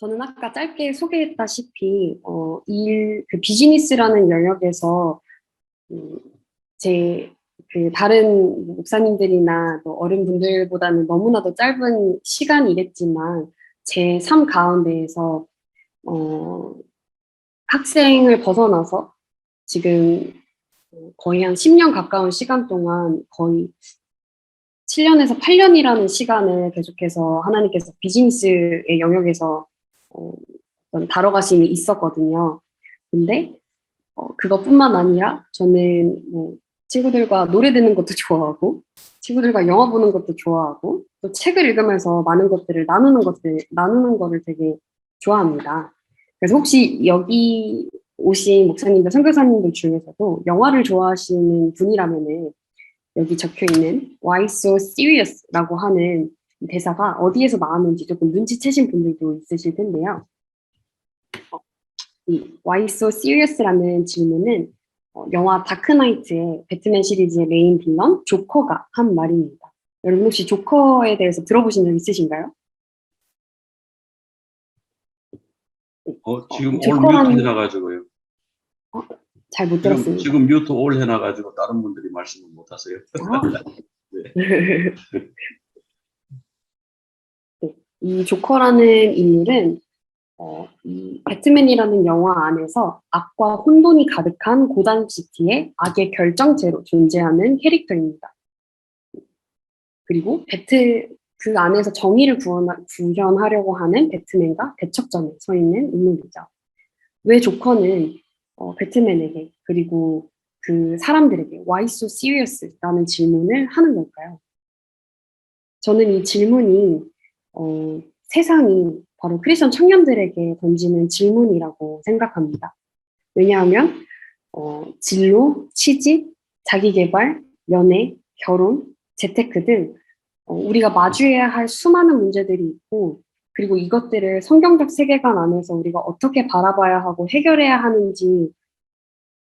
저는 아까 짧게 소개했다시피, 그 비즈니스라는 영역에서, 음, 제, 다른 목사님들이나 또 어른분들보다는 너무나도 짧은 시간이겠지만, 제 삶 가운데에서, 어, 학생을 벗어나서 지금 거의 한 10년 가까운 시간 동안 거의 7년에서 8년이라는 시간을 계속해서 하나님께서 비즈니스의 영역에서 어, 어떤 다뤄가심이 있었거든요. 근데 그것뿐만 아니라 저는 뭐 친구들과 노래 듣는 것도 좋아하고 친구들과 영화 보는 것도 좋아하고 또 책을 읽으면서 많은 것들을 나누는 거를 되게 좋아합니다. 그래서 혹시 여기 오신 목사님들, 선교사님들 중에서도 영화를 좋아하시는 분이라면은 여기 적혀 있는 Why so serious라고 하는 대사가 어디에서 나왔는지 조금 눈치채신 분들도 있으실 텐데요. 이 Why so serious라는 질문은 영화 다크나이트의 배트맨 시리즈의 메인 빌런 조커가 한 말입니다. 여러분 혹시 조커에 대해서 들어보신 적 있으신가요? 지금 올 뮤트 조커라는 해놔가지고요. 잘 못 지금, 들었습니다. 지금 뮤트 올 해놔가지고 다른 분들이 말씀을 못 하세요. 아, 네. 네. 이 조커라는 인물은 이 배트맨이라는 영화 안에서 악과 혼돈이 가득한 고담시티의 악의 결정체로 존재하는 캐릭터입니다. 그리고 그 안에서 정의를 구현하려고 하는 배트맨과 대척점에 서 있는 인물이죠. 왜 조커는 배트맨에게 그리고 그 사람들에게 Why so serious라는 질문을 하는 걸까요? 저는 이 질문이 세상이 바로 크리스천 청년들에게 던지는 질문이라고 생각합니다. 왜냐하면 진로, 취직, 자기계발, 연애, 결혼, 재테크 등 우리가 마주해야 할 수많은 문제들이 있고 그리고 이것들을 성경적 세계관 안에서 우리가 어떻게 바라봐야 하고 해결해야 하는지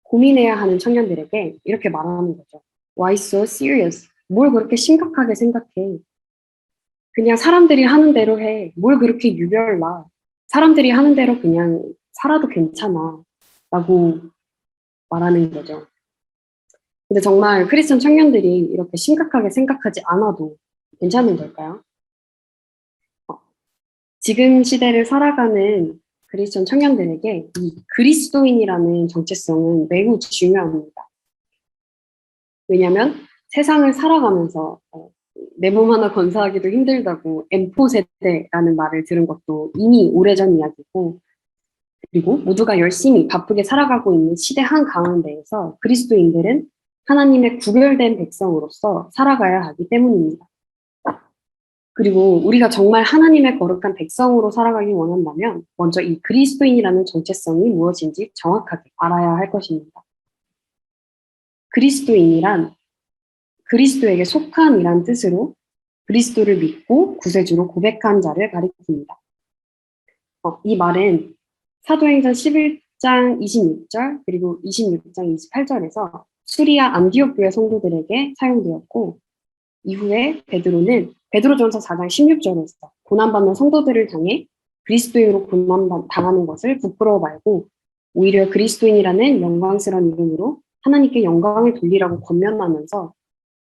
고민해야 하는 청년들에게 이렇게 말하는 거죠. Why so serious? 뭘 그렇게 심각하게 생각해? 그냥 사람들이 하는 대로 해. 뭘 그렇게 유별나. 사람들이 하는 대로 그냥 살아도 괜찮아. 라고 말하는 거죠. 근데 정말 크리스천 청년들이 이렇게 심각하게 생각하지 않아도 괜찮은 걸까요? 지금 시대를 살아가는 크리스천 청년들에게 이 그리스도인이라는 정체성은 매우 중요합니다. 왜냐하면 세상을 살아가면서 내 몸 하나 건사하기도 힘들다고 M4 세대라는 말을 들은 것도 이미 오래전 이야기고 그리고 모두가 열심히 바쁘게 살아가고 있는 시대 한가운데에서 그리스도인들은 하나님의 구별된 백성으로서 살아가야 하기 때문입니다. 그리고 우리가 정말 하나님의 거룩한 백성으로 살아가기 원한다면 먼저 이 그리스도인이라는 정체성이 무엇인지 정확하게 알아야 할 것입니다. 그리스도인이란 그리스도에게 속한이란 뜻으로 그리스도를 믿고 구세주로 고백한 자를 가리킵니다. 이 말은 사도행전 11장 26절 그리고 26장 28절에서 수리아 안디옥 교회 성도들에게 사용되었고 이후에 베드로전서 4장 16절에서 고난받는 성도들을 향해 그리스도인으로 고난당하는 것을 부끄러워 말고 오히려 그리스도인이라는 영광스러운 이름으로 하나님께 영광을 돌리라고 권면하면서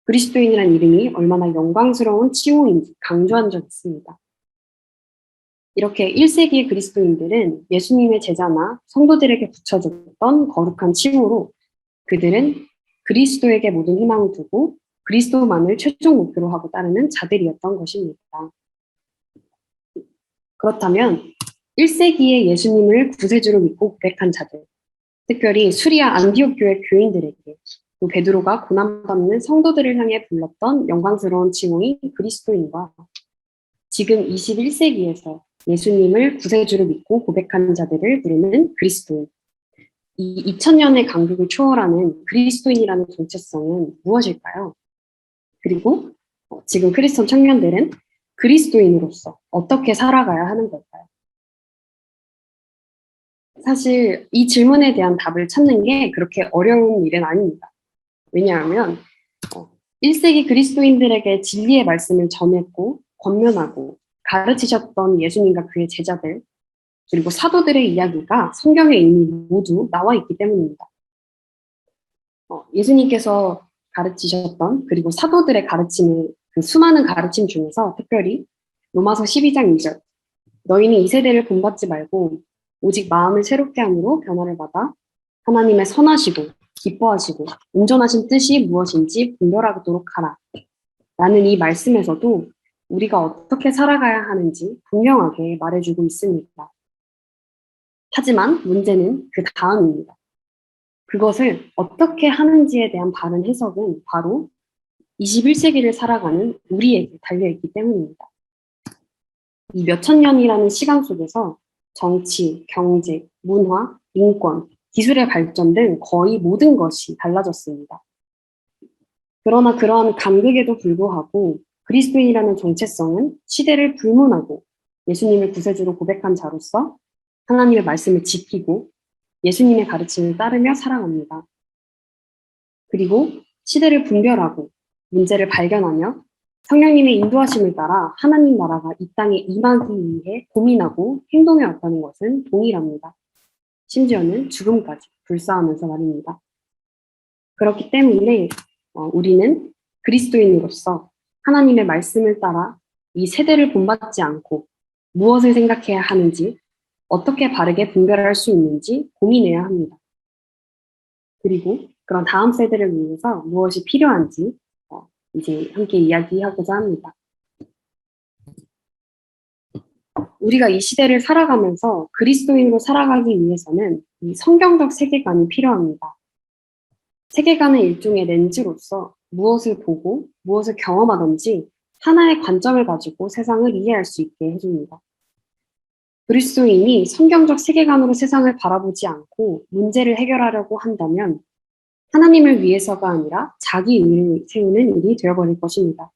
그리스도인이라는 이름이 얼마나 영광스러운 칭호인지 강조한 적이 있습니다. 이렇게 1세기의 그리스도인들은 예수님의 제자나 성도들에게 붙여줬던 거룩한 칭호로 그들은 그리스도에게 모든 희망을 두고 그리스도만을 최종 목표로 하고 따르는 자들이었던 것입니다. 그렇다면 1세기에 예수님을 구세주로 믿고 고백한 자들, 특별히 수리아 안디옥 교회 교인들에게 또 베드로가 고난받는 성도들을 향해 불렀던 영광스러운 칭호인 그리스도인과 지금 21세기에서 예수님을 구세주로 믿고 고백하는 자들을 부르는 그리스도인. 이 2000년의 간극을 초월하는 그리스도인이라는 정체성은 무엇일까요? 그리고 지금 크리스천 청년들은 그리스도인으로서 어떻게 살아가야 하는 걸까요? 사실 이 질문에 대한 답을 찾는 게 그렇게 어려운 일은 아닙니다. 왜냐하면 1세기 그리스도인들에게 진리의 말씀을 전했고 권면하고 가르치셨던 예수님과 그의 제자들 그리고 사도들의 이야기가 성경에 이미 모두 나와 있기 때문입니다. 예수님께서 가르치셨던 그리고 사도들의 가르침을 그 수많은 가르침 중에서 특별히 로마서 12장 2절 너희는 이 세대를 본받지 말고 오직 마음을 새롭게 함으로 변화를 받아 하나님의 선하시고 기뻐하시고 온전하신 뜻이 무엇인지 분별하도록 하라. 라는 이 말씀에서도 우리가 어떻게 살아가야 하는지 분명하게 말해주고 있습니다. 하지만 문제는 그 다음입니다. 그것을 어떻게 하는지에 대한 바른 해석은 바로 21세기를 살아가는 우리에게 달려있기 때문입니다. 이 몇천 년이라는 시간 속에서 정치, 경제, 문화, 인권, 기술의 발전 등 거의 모든 것이 달라졌습니다. 그러나 그러한 간극에도 불구하고 그리스도인이라는 정체성은 시대를 불문하고 예수님을 구세주로 고백한 자로서 하나님의 말씀을 지키고 예수님의 가르침을 따르며 살아갑니다. 그리고 시대를 분별하고 문제를 발견하며 성령님의 인도하심을 따라 하나님 나라가 이 땅에 임하기 위해 고민하고 행동해 왔다는 것은 동일합니다. 심지어는 죽음까지 불사하면서 말입니다. 그렇기 때문에 우리는 그리스도인으로서 하나님의 말씀을 따라 이 세대를 본받지 않고 무엇을 생각해야 하는지 어떻게 바르게 분별할 수 있는지 고민해야 합니다. 그리고 그런 다음 세대를 위해서 무엇이 필요한지 이제 함께 이야기하고자 합니다. 우리가 이 시대를 살아가면서 그리스도인으로 살아가기 위해서는 이 성경적 세계관이 필요합니다. 세계관은 일종의 렌즈로서 무엇을 보고 무엇을 경험하든지 하나의 관점을 가지고 세상을 이해할 수 있게 해줍니다. 그리스도인이 성경적 세계관으로 세상을 바라보지 않고 문제를 해결하려고 한다면 하나님을 위해서가 아니라 자기 의를 세우는 일이 되어버릴 것입니다.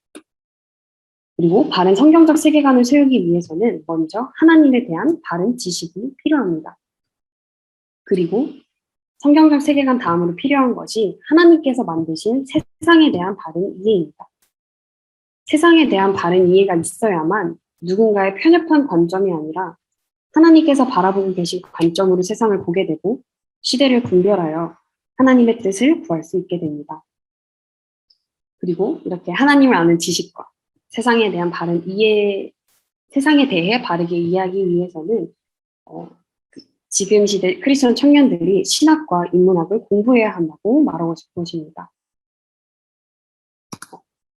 그리고 바른 성경적 세계관을 세우기 위해서는 먼저 하나님에 대한 바른 지식이 필요합니다. 그리고 성경적 세계관 다음으로 필요한 것이 하나님께서 만드신 세상에 대한 바른 이해입니다. 세상에 대한 바른 이해가 있어야만 누군가의 편협한 관점이 아니라 하나님께서 바라보고 계신 관점으로 세상을 보게 되고 시대를 분별하여 하나님의 뜻을 구할 수 있게 됩니다. 그리고 이렇게 하나님을 아는 지식과 세상에 대한 바른 이해, 세상에 대해 바르게 이해하기 위해서는 지금 시대 크리스천 청년들이 신학과 인문학을 공부해야 한다고 말하고 싶은 것입니다.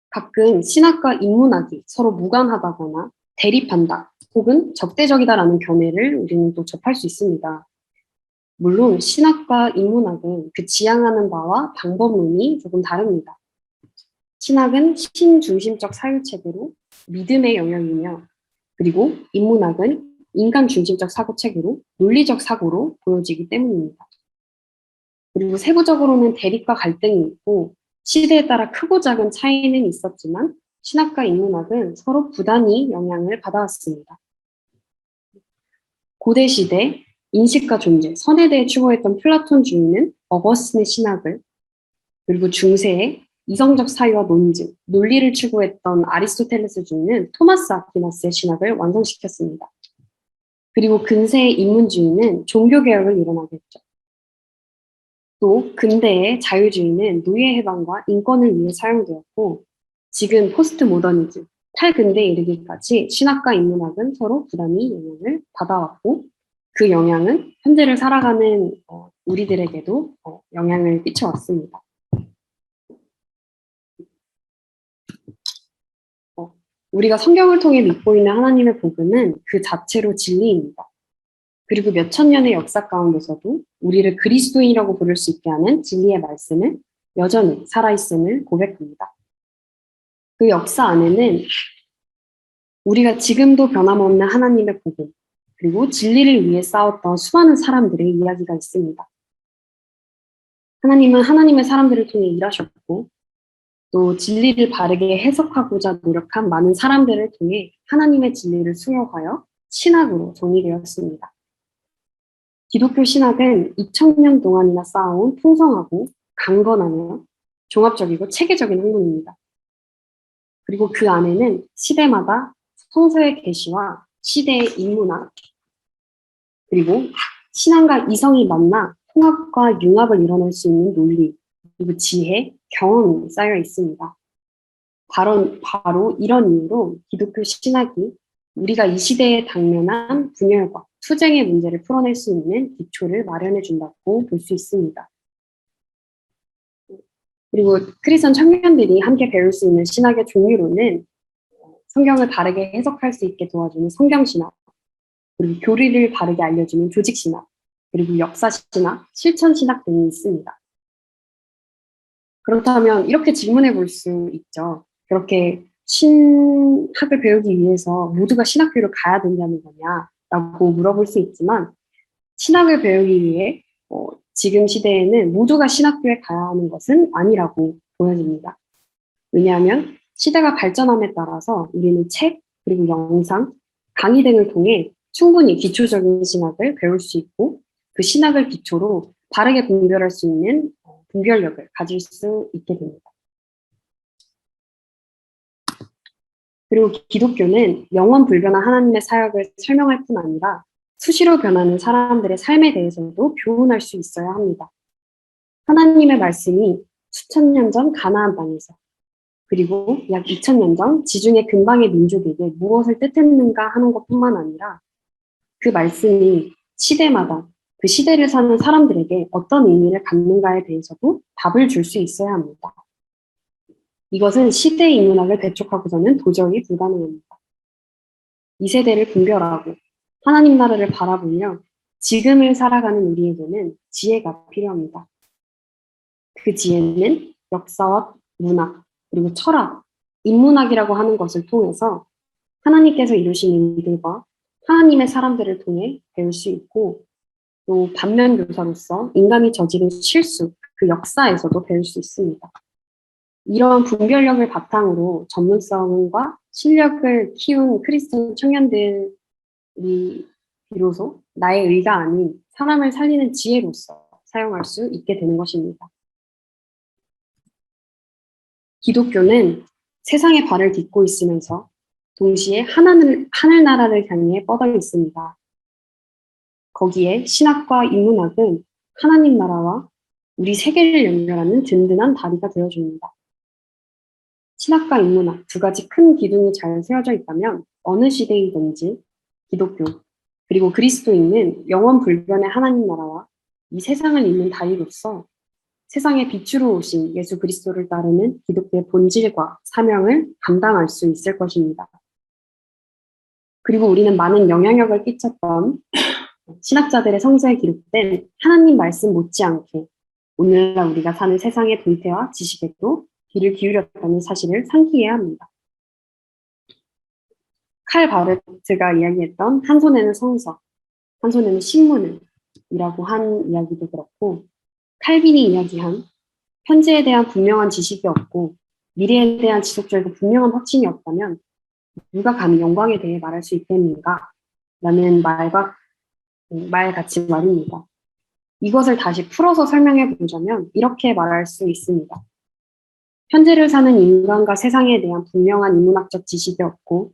가끔 신학과 인문학이 서로 무관하다거나 대립한다 혹은 적대적이다라는 견해를 우리는 또 접할 수 있습니다. 물론 신학과 인문학은 그 지향하는 바와 방법론이 조금 다릅니다. 신학은 신중심적 사유체계로 믿음의 영역이며 그리고 인문학은 인간 중심적 사고체계로 논리적 사고로 보여지기 때문입니다. 그리고 세부적으로는 대립과 갈등이 있고 시대에 따라 크고 작은 차이는 있었지만 신학과 인문학은 서로 부단히 영향을 받아왔습니다. 고대 시대 인식과 존재, 선에 대해 추구했던 플라톤주의는 어거스틴의 신학을, 그리고 중세에 이성적 사유와 논증, 논리를 추구했던 아리스토텔레스주의는 토마스 아퀴나스의 신학을 완성시켰습니다. 그리고 근세의 인문주의는 종교개혁을 일어나게 했죠. 또 근대의 자유주의는 노예 해방과 인권을 위해 사용되었고 지금 포스트 모더니즘, 탈근대에 이르기까지 신학과 인문학은 서로 부단히 영향을 받아왔고 그 영향은 현재를 살아가는 우리들에게도 영향을 끼쳐왔습니다. 우리가 성경을 통해 믿고 있는 하나님의 복음은 그 자체로 진리입니다. 그리고 몇천 년의 역사 가운데서도 우리를 그리스도인이라고 부를 수 있게 하는 진리의 말씀은 여전히 살아있음을 고백합니다. 그 역사 안에는 우리가 지금도 변함없는 하나님의 복음, 그리고 진리를 위해 싸웠던 수많은 사람들의 이야기가 있습니다. 하나님은 하나님의 사람들을 통해 일하셨고 또 진리를 바르게 해석하고자 노력한 많은 사람들을 통해 하나님의 진리를 수용하여 신학으로 정리되었습니다. 기독교 신학은 2000년 동안이나 쌓아온 풍성하고 강건하며 종합적이고 체계적인 학문입니다. 그리고 그 안에는 시대마다 성서의 계시와 시대의 인문학, 그리고 신앙과 이성이 만나 통합과 융합을 이뤄낼 수 있는 논리, 그리고 지혜, 경험이 쌓여 있습니다. 바로 이런 이유로 기독교 신학이 우리가 이 시대에 당면한 분열과 투쟁의 문제를 풀어낼 수 있는 기초를 마련해 준다고 볼 수 있습니다. 그리고 크리스천 청년들이 함께 배울 수 있는 신학의 종류로는 성경을 바르게 해석할 수 있게 도와주는 성경신학, 그리고 교리를 바르게 알려주는 조직신학, 그리고 역사신학, 실천신학 등이 있습니다. 그렇다면 이렇게 질문해 볼 수 있죠. 그렇게 신학을 배우기 위해서 모두가 신학교를 가야 된다는 거냐라고 물어볼 수 있지만, 신학을 배우기 위해 지금 시대에는 모두가 신학교에 가야 하는 것은 아니라고 보여집니다. 왜냐하면 시대가 발전함에 따라서 우리는 책, 그리고 영상, 강의 등을 통해 충분히 기초적인 신학을 배울 수 있고, 그 신학을 기초로 바르게 분별할 수 있는 분별력을 가질 수 있게 됩니다. 그리고 기독교는 영원 불변한 하나님의 사역을 설명할 뿐 아니라 수시로 변하는 사람들의 삶에 대해서도 교훈할 수 있어야 합니다. 하나님의 말씀이 수천 년 전 가나안 땅에서, 그리고 약 2000년 전 지중해 근방의 민족에게 무엇을 뜻했는가 하는 것뿐만 아니라 그 말씀이 시대마다 그 시대를 사는 사람들에게 어떤 의미를 갖는가에 대해서도 답을 줄 수 있어야 합니다. 이것은 시대의 인문학을 배척하고서는 도저히 불가능합니다. 이 세대를 분별하고 하나님 나라를 바라보며 지금을 살아가는 우리에게는 지혜가 필요합니다. 그 지혜는 역사와 문학, 그리고 철학, 인문학이라고 하는 것을 통해서 하나님께서 이루신 일들과 하나님의 사람들을 통해 배울 수 있고, 또 반면교사로서 인간이 저지른 실수, 그 역사에서도 배울 수 있습니다. 이러한 분별력을 바탕으로 전문성과 실력을 키운 크리스천 청년들이 비로소 나의 의가 아닌 사람을 살리는 지혜로서 사용할 수 있게 되는 것입니다. 기독교는 세상에 발을 딛고 있으면서 동시에 하늘나라를 향해 뻗어 있습니다. 거기에 신학과 인문학은 하나님 나라와 우리 세계를 연결하는 든든한 다리가 되어줍니다. 신학과 인문학 두 가지 큰 기둥이 잘 세워져 있다면 어느 시대이든지 기독교, 그리고 그리스도인은 영원 불변의 하나님 나라와 이 세상을 잇는 다리로서 세상의 빛으로 오신 예수 그리스도를 따르는 기독교의 본질과 사명을 감당할 수 있을 것입니다. 그리고 우리는 많은 영향력을 끼쳤던 신학자들의 성서에 기록된 하나님 말씀 못지않게 오늘날 우리가 사는 세상의 동태와 지식에도 귀를 기울였다는 사실을 상기해야 합니다. 칼 바르트가 이야기했던 한 손에는 성서, 한 손에는 신문을 이라고 한 이야기도 그렇고, 칼빈이 이야기한 현재에 대한 분명한 지식이 없고 미래에 대한 지속적이고 분명한 확신이 없다면 누가 감히 영광에 대해 말할 수 있겠는가? 라는 말같이 말입니다. 이것을 다시 풀어서 설명해 보자면 이렇게 말할 수 있습니다. 현재를 사는 인간과 세상에 대한 분명한 인문학적 지식이 없고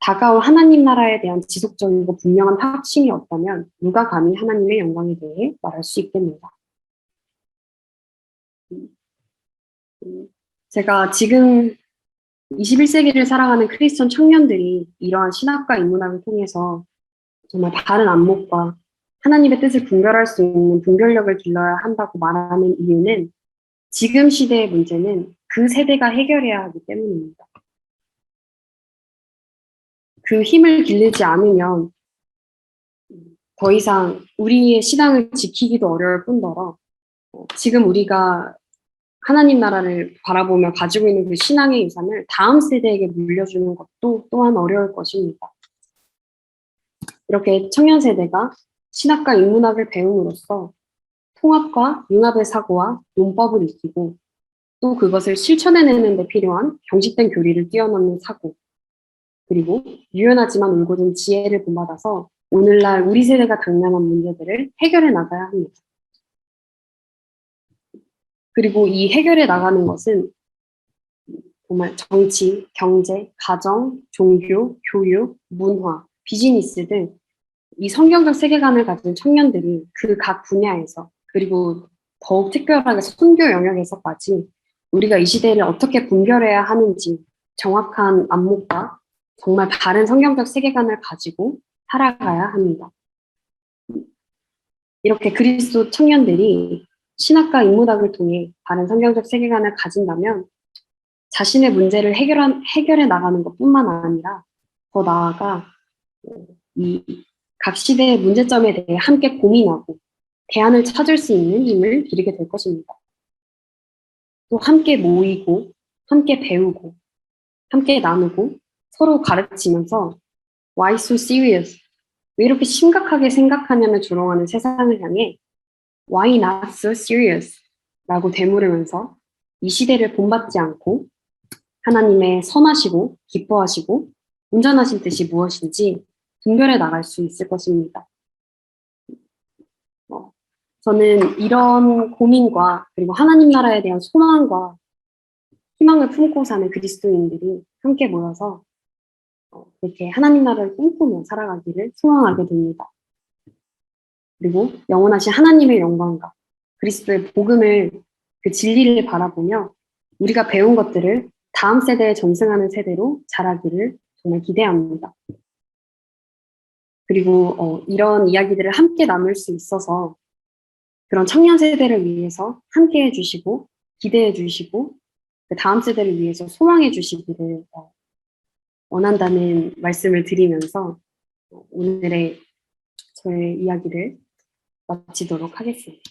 다가올 하나님 나라에 대한 지속적이고 분명한 확신이 없다면 누가 감히 하나님의 영광에 대해 말할 수 있겠는가? 제가 지금 21세기를 살아가는 크리스천 청년들이 이러한 신학과 인문학을 통해서 정말 바른 안목과 하나님의 뜻을 분별할 수 있는 분별력을 길러야 한다고 말하는 이유는 지금 시대의 문제는 그 세대가 해결해야 하기 때문입니다. 그 힘을 기르지 않으면 더 이상 우리의 신앙을 지키기도 어려울 뿐더러 지금 우리가 하나님 나라를 바라보며 가지고 있는 그 신앙의 유산을 다음 세대에게 물려주는 것도 또한 어려울 것입니다. 이렇게 청년 세대가 신학과 인문학을 배움으로써 통합과 융합의 사고와 논법을 익히고 또 그것을 실천해내는 데 필요한 경직된 교리를 뛰어넘는 사고, 그리고 유연하지만 올곧은 지혜를 본받아서 오늘날 우리 세대가 당면한 문제들을 해결해 나가야 합니다. 그리고 이 해결해 나가는 것은 정말 정치, 경제, 가정, 종교, 교육, 문화, 비즈니스 등 이 성경적 세계관을 가진 청년들이 그 각 분야에서 그리고 더욱 특별하게 선교 영역에서까지 우리가 이 시대를 어떻게 분별해야 하는지 정확한 안목과 정말 바른 성경적 세계관을 가지고 살아가야 합니다. 이렇게 그리스도 청년들이 신학과 인문학을 통해 바른 성경적 세계관을 가진다면 자신의 문제를 해결해 나가는 것뿐만 아니라 더 나아가 이 각 시대의 문제점에 대해 함께 고민하고 대안을 찾을 수 있는 힘을 기르게 될 것입니다. 또 함께 모이고, 함께 배우고, 함께 나누고, 서로 가르치면서 Why so serious? 왜 이렇게 심각하게 생각하냐며 조롱하는 세상을 향해 Why not so serious? 라고 되물으면서 이 시대를 본받지 않고 하나님의 선하시고 기뻐하시고 온전하신 뜻이 무엇인지 분별해 나갈 수 있을 것입니다. 저는 이런 고민과 그리고 하나님 나라에 대한 소망과 희망을 품고 사는 그리스도인들이 함께 모여서 이렇게 하나님 나라를 꿈꾸며 살아가기를 소망하게 됩니다. 그리고 영원하신 하나님의 영광과 그리스도의 복음을 그 진리를 바라보며 우리가 배운 것들을 다음 세대에 전승하는 세대로 자라기를 정말 기대합니다. 그리고 이런 이야기들을 함께 나눌 수 있어서 그런 청년 세대를 위해서 함께 해주시고 기대해 주시고 그 다음 세대를 위해서 소망해 주시기를 원한다는 말씀을 드리면서 오늘의 저의 이야기를 마치도록 하겠습니다.